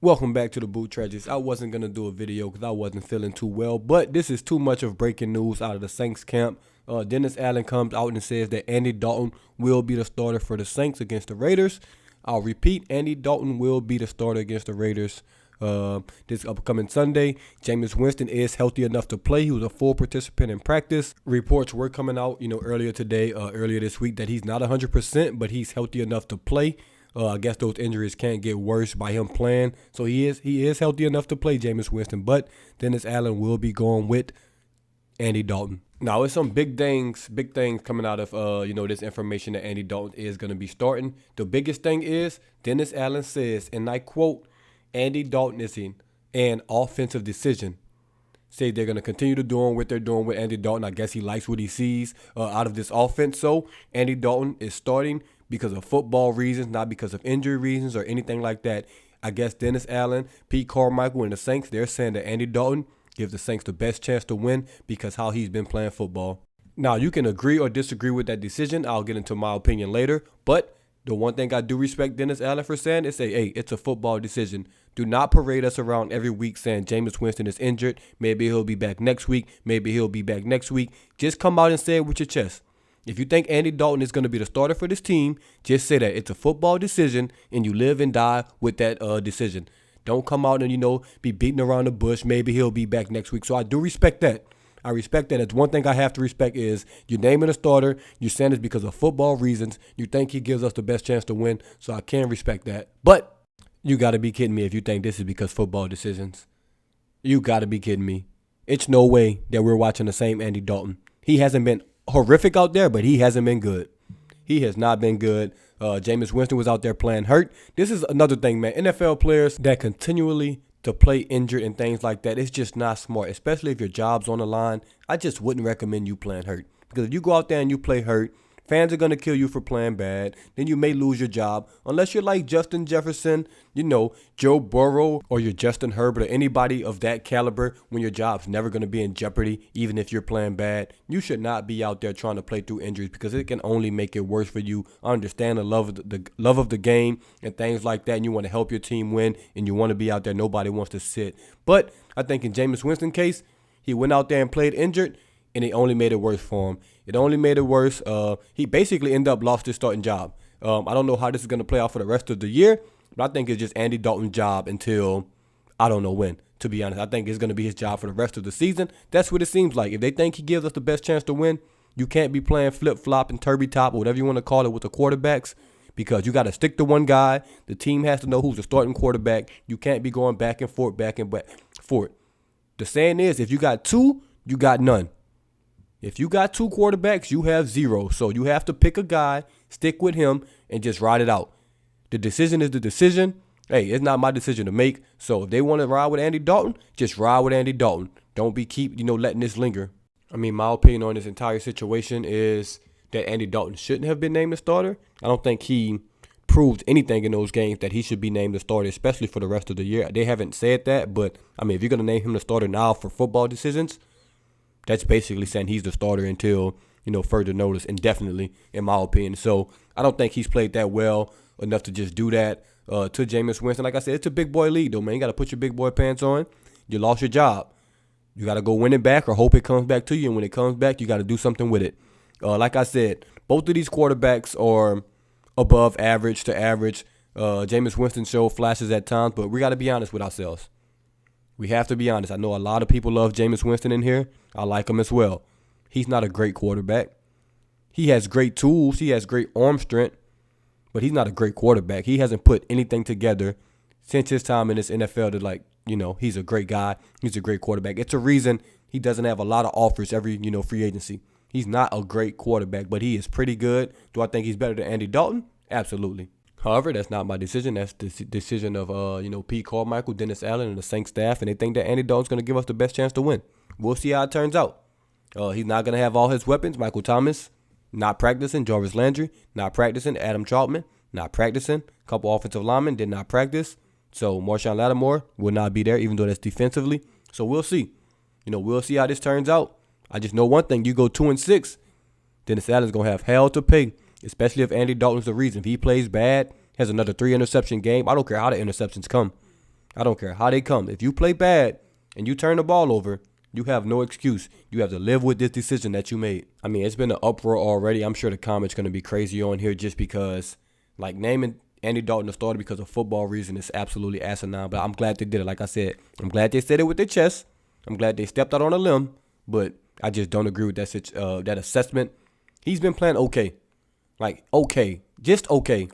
Welcome back to DaBoot Tragedies. I wasn't going to do a video because I wasn't feeling too well, but this is too much of breaking news out of the Saints camp. Dennis Allen comes out and says that Andy Dalton will be the starter for the Saints against the Raiders. I'll repeat, Andy Dalton will be the starter against the Raiders this upcoming Sunday. Jameis Winston is healthy enough to play. He was a full participant in practice. Reports were coming out, earlier this week that he's not 100%, but he's healthy enough to play. I guess those injuries can't get worse by him playing. So he is healthy enough to play, Jameis Winston. But Dennis Allen will be going with Andy Dalton. Now, it's some big things coming out of, this information that Andy Dalton is going to be starting. The biggest thing is Dennis Allen says, and I quote, Andy Dalton is an offensive decision. Say they're going to continue to doing what they're doing with Andy Dalton. I guess he likes what he sees out of this offense. So Andy Dalton is starting because of football reasons, not because of injury reasons or anything like that. I guess Dennis Allen, Pete Carmichael, and the Saints, they're saying that Andy Dalton gives the Saints the best chance to win because how he's been playing football. Now, you can agree or disagree with that decision. I'll get into my opinion later. But the one thing I do respect Dennis Allen for saying is say, hey, it's a football decision. Do not parade us around every week saying Jameis Winston is injured. Maybe he'll be back next week. Maybe he'll be back next week. Just come out and say it with your chest. If you think Andy Dalton is going to be the starter for this team, just say that it's a football decision and you live and die with that decision. Don't come out and, be beating around the bush. Maybe he'll be back next week. So I do respect that. I respect that. It's one thing I have to respect is you're naming a starter. You're saying it's because of football reasons. You think he gives us the best chance to win. So I can respect that. But you got to be kidding me if you think this is because football decisions. You got to be kidding me. It's no way that we're watching the same Andy Dalton. He hasn't been horrific out there, but he hasn't been good. He has not been good. Jameis Winston was out there playing hurt. This is another thing, man. NFL players that continually to play injured and things like that, it's just not smart, especially if your job's on the line. I just wouldn't recommend you playing hurt because if you go out there and you play hurt, fans are going to kill you for playing bad. Then you may lose your job unless you're like Justin Jefferson, Joe Burrow, or you're Justin Herbert or anybody of that caliber when your job's never going to be in jeopardy, even if you're playing bad. You should not be out there trying to play through injuries because it can only make it worse for you. I understand the love of the game and things like that, and you want to help your team win, and you want to be out there. Nobody wants to sit. But I think in Jameis Winston's case, he went out there and played injured, and it only made it worse for him. It only made it worse. He basically ended up lost his starting job. I don't know how this is going to play out for the rest of the year, but I think it's just Andy Dalton's job until I don't know when, to be honest. I think it's going to be his job for the rest of the season. That's what it seems like. If they think he gives us the best chance to win, you can't be playing flip-flop and turby-top or whatever you want to call it with the quarterbacks because you got to stick to one guy. The team has to know who's the starting quarterback. You can't be going back and forth. The saying is, if you got two, you got none. If you got two quarterbacks, you have zero. So you have to pick a guy, stick with him, and just ride it out. The decision is the decision. Hey, it's not my decision to make. So if they want to ride with Andy Dalton, just ride with Andy Dalton. Don't be letting this linger. I mean, my opinion on this entire situation is that Andy Dalton shouldn't have been named the starter. I don't think he proved anything in those games that he should be named the starter, especially for the rest of the year. They haven't said that, but I mean, if you're going to name him the starter now for football decisions, that's basically saying he's the starter until, further notice indefinitely, in my opinion. So I don't think he's played that well enough to just do that to Jameis Winston. Like I said, it's a big boy league, though, man. You got to put your big boy pants on. You lost your job. You got to go win it back or hope it comes back to you. And when it comes back, you got to do something with it. Like I said, both of these quarterbacks are above average to average. Jameis Winston showed flashes at times, but we got to be honest with ourselves. We have to be honest. I know a lot of people love Jameis Winston in here. I like him as well. He's not a great quarterback. He has great tools. He has great arm strength, but he's not a great quarterback. He hasn't put anything together since his time in this NFL to he's a great guy. He's a great quarterback. It's a reason he doesn't have a lot of offers every, free agency. He's not a great quarterback, but he is pretty good. Do I think he's better than Andy Dalton? Absolutely. However, that's not my decision. That's the decision of, Pete Carmichael, Dennis Allen, and the Saints staff, and they think that Andy Dalton's going to give us the best chance to win. We'll see how it turns out. He's not going to have all his weapons. Michael Thomas, not practicing. Jarvis Landry, not practicing. Adam Troutman, not practicing. A couple offensive linemen did not practice. So Marshawn Lattimore will not be there, even though that's defensively. So we'll see. We'll see how this turns out. I just know one thing. You go 2-6, Dennis Allen's going to have hell to pay. Especially if Andy Dalton's the reason. If he plays bad, has another 3-interception game, I don't care how the interceptions come. I don't care how they come. If you play bad and you turn the ball over, you have no excuse. You have to live with this decision that you made. I mean, it's been an uproar already. I'm sure the comments going to be crazy on here just because, like, naming Andy Dalton the starter because of football reason is absolutely asinine. But I'm glad they did it. Like I said, I'm glad they said it with their chest. I'm glad they stepped out on a limb. But I just don't agree with that assessment. He's been playing okay. Like, okay. Just okay.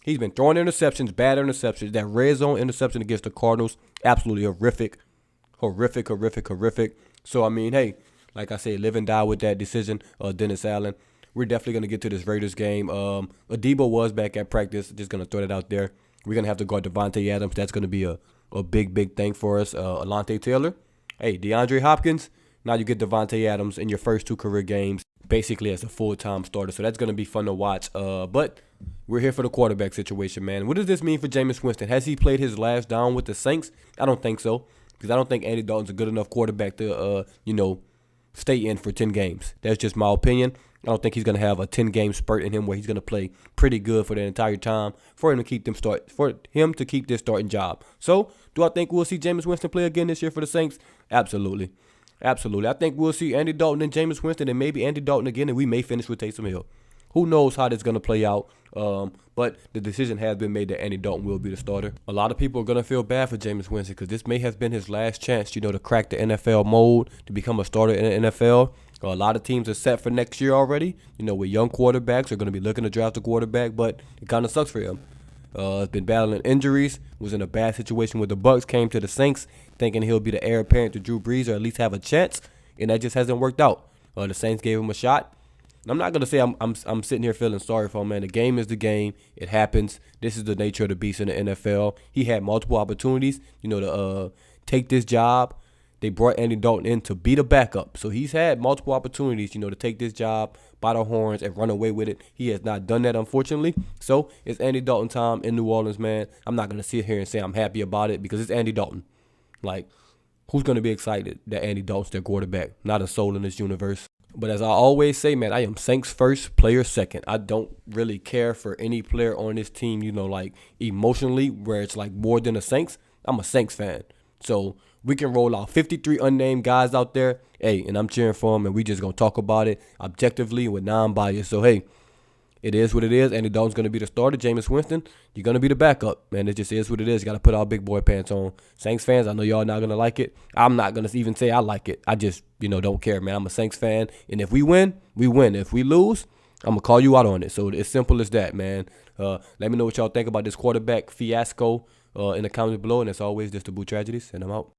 He's been throwing interceptions, bad interceptions. That red zone interception against the Cardinals, absolutely horrific. Horrific. So, I mean, hey, like I said, live and die with that decision, Dennis Allen. We're definitely going to get to this Raiders game. Adebo was back at practice. Just going to throw that out there. We're going to have to guard Devontae Adams. That's going to be a big thing for us. Alontae Taylor. Hey, DeAndre Hopkins. Now you get Devontae Adams in your first 2 career games, basically as a full-time starter. So that's going to be fun to watch. But we're here for the quarterback situation, man. What does this mean for Jameis Winston? Has he played his last down with the Saints? I don't think so. Because I don't think Andy Dalton's a good enough quarterback to, stay in for 10 games. That's just my opinion. I don't think he's going to have a 10-game spurt in him where he's going to play pretty good for the entire time for him to keep this starting job. So, do I think we'll see Jameis Winston play again this year for the Saints? Absolutely. I think we'll see Andy Dalton and Jameis Winston and maybe Andy Dalton again, and we may finish with Taysom Hill. Who knows how this is going to play out, but the decision has been made that Andy Dalton will be the starter. A lot of people are going to feel bad for Jameis Winston because this may have been his last chance, to crack the NFL mold, to become a starter in the NFL. A lot of teams are set for next year already, with young quarterbacks. They're going to be looking to draft a quarterback, but it kind of sucks for him. Has been battling injuries, was in a bad situation with the Bucs, came to the Saints thinking he'll be the heir apparent to Drew Brees or at least have a chance, and that just hasn't worked out. The Saints gave him a shot. I'm not gonna say I'm sitting here feeling sorry for him, man. The game is the game. It happens. This is the nature of the beast in the NFL. He had multiple opportunities, to take this job. They brought Andy Dalton in to be the backup. So he's had multiple opportunities, to take this job by the horns and run away with it. He has not done that, unfortunately. So it's Andy Dalton time in New Orleans, man. I'm not gonna sit here and say I'm happy about it because it's Andy Dalton. Like, who's gonna be excited that Andy Dalton's their quarterback? Not a soul in this universe. But as I always say, man, I am Saints first, player second. I don't really care for any player on this team, emotionally, where it's like more than the Saints. I'm a Saints fan. So we can roll out 53 unnamed guys out there. Hey, and I'm cheering for them, and we just going to talk about it objectively with non-bias. So, hey, it is what it is. Andy Dalton's going to be the starter. Jameis Winston, you're going to be the backup. Man, it just is what it is. You got to put our big boy pants on. Saints fans, I know y'all not going to like it. I'm not going to even say I like it. I just, don't care, man. I'm a Saints fan. And if we win, we win. If we lose, I'm going to call you out on it. So it's simple as that, man. Let me know what y'all think about this quarterback fiasco in the comments below. And as always, this is DaBoot Tragedies, and I'm out.